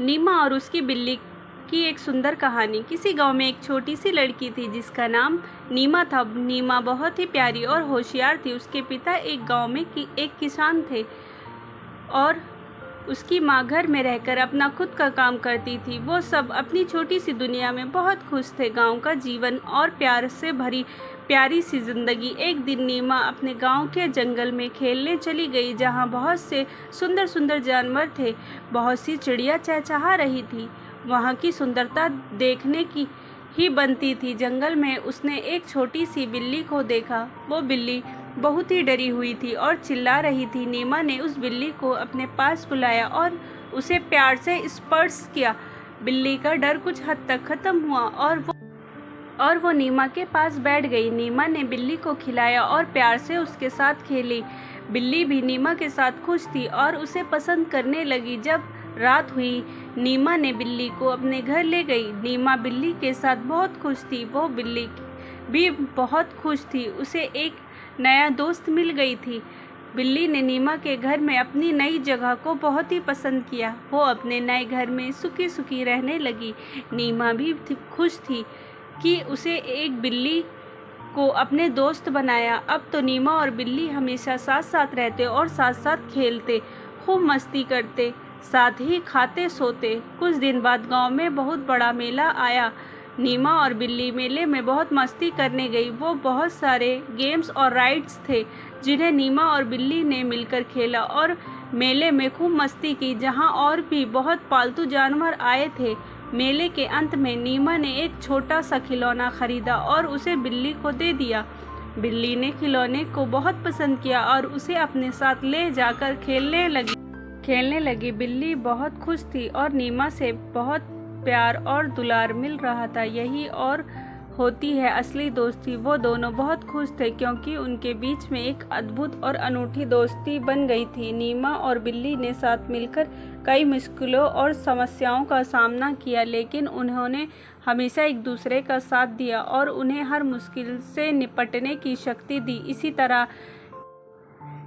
नीमा और उसकी बिल्ली की एक सुंदर कहानी। किसी गांव में एक छोटी सी लड़की थी जिसका नाम नीमा था। नीमा बहुत ही प्यारी और होशियार थी। उसके पिता एक गांव में एक किसान थे और उसकी माँ घर में रहकर अपना खुद का काम करती थी। वो सब अपनी छोटी सी दुनिया में बहुत खुश थे। गांव का जीवन और प्यार से भरी प्यारी सी जिंदगी। एक दिन नीमा अपने गांव के जंगल में खेलने चली गई, जहां बहुत से सुंदर सुंदर जानवर थे। बहुत सी चिड़िया चहचहा रही थी। वहां की सुंदरता देखने की ही बनती थी। जंगल में उसने एक छोटी सी बिल्ली को देखा। वो बिल्ली बहुत ही डरी हुई थी और चिल्ला रही थी। नीमा ने उस बिल्ली को अपने पास बुलाया और उसे प्यार से स्पर्श किया। बिल्ली का डर कुछ हद तक खत्म हुआ और वो नीमा के पास बैठ गई। नीमा ने बिल्ली को खिलाया और प्यार से उसके साथ खेली। बिल्ली भी नीमा के साथ खुश थी और उसे पसंद करने लगी। जब रात हुई, नीमा ने बिल्ली को अपने घर ले गई। नीमा बिल्ली के साथ बहुत खुश थी। वो बिल्ली भी बहुत खुश थी। उसे एक नया दोस्त मिल गई थी। बिल्ली ने नीमा के घर में अपनी नई जगह को बहुत ही पसंद किया। वो अपने नए घर में सुखी सुखी रहने लगी। नीमा भी खुश थी कि उसे एक बिल्ली को अपने दोस्त बनाया। अब तो नीमा और बिल्ली हमेशा साथ साथ रहते और साथ साथ खेलते, खूब मस्ती करते, साथ ही खाते सोते। कुछ दिन बाद गांव में बहुत बड़ा मेला आया। नीमा और बिल्ली मेले में बहुत मस्ती करने गई। वो बहुत सारे गेम्स और राइड्स थे जिन्हें नीमा और बिल्ली ने मिलकर खेला और मेले में खूब मस्ती की, जहां और भी बहुत पालतू जानवर आए थे। मेले के अंत में नीमा ने एक छोटा सा खिलौना खरीदा और उसे बिल्ली को दे दिया। बिल्ली ने खिलौने को बहुत पसंद किया और उसे अपने साथ ले जाकर खेलने लगी। बिल्ली बहुत खुश थी और नीमा से बहुत प्यार और दुलार मिल रहा था। यही और होती है असली दोस्ती। वो दोनों बहुत खुश थे क्योंकि उनके बीच में एक अद्भुत और अनूठी दोस्ती बन गई थी। नीमा और बिल्ली ने साथ मिलकर कई मुश्किलों और समस्याओं का सामना किया, लेकिन उन्होंने हमेशा एक दूसरे का साथ दिया और उन्हें हर मुश्किल से निपटने की शक्ति दी। इसी तरह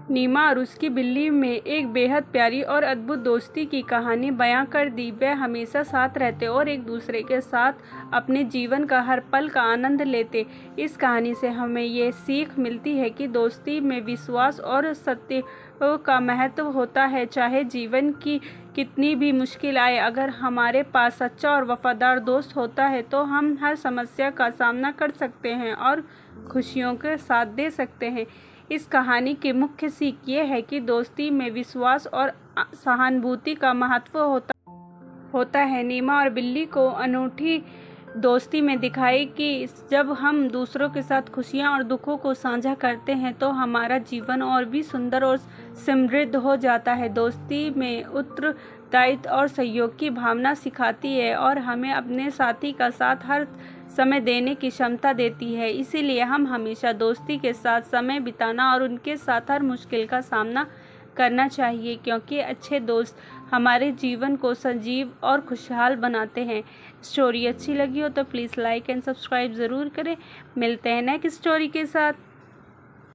नीमा और उसकी बिल्ली में एक बेहद प्यारी और अद्भुत दोस्ती की कहानी बयां कर दी। वे हमेशा साथ रहते और एक दूसरे के साथ अपने जीवन का हर पल का आनंद लेते। इस कहानी से हमें ये सीख मिलती है कि दोस्ती में विश्वास और सत्य का महत्व होता है। चाहे जीवन की कितनी भी मुश्किल आए, अगर हमारे पास सच्चा और वफादार दोस्त होता है तो हम हर समस्या का सामना कर सकते हैं और खुशियों के साथ दे सकते हैं। इस कहानी की मुख्य सीख ये है कि दोस्ती में विश्वास और सहानुभूति का महत्व होता है। नीमा और बिल्ली को अनूठी दोस्ती में दिखाई कि जब हम दूसरों के साथ खुशियां और दुखों को साझा करते हैं तो हमारा जीवन और भी सुंदर और समृद्ध हो जाता है। दोस्ती में उत्तरदायित्व और सहयोग की भावना सिखाती है और हमें अपने साथी का साथ हर समय देने की क्षमता देती है। इसीलिए हम हमेशा दोस्ती के साथ समय बिताना और उनके साथ हर मुश्किल का सामना करना चाहिए, क्योंकि अच्छे दोस्त हमारे जीवन को सजीव और खुशहाल बनाते हैं। स्टोरी अच्छी लगी हो तो प्लीज़ लाइक एंड सब्सक्राइब ज़रूर करें। मिलते हैं नेक्स्ट स्टोरी के साथ।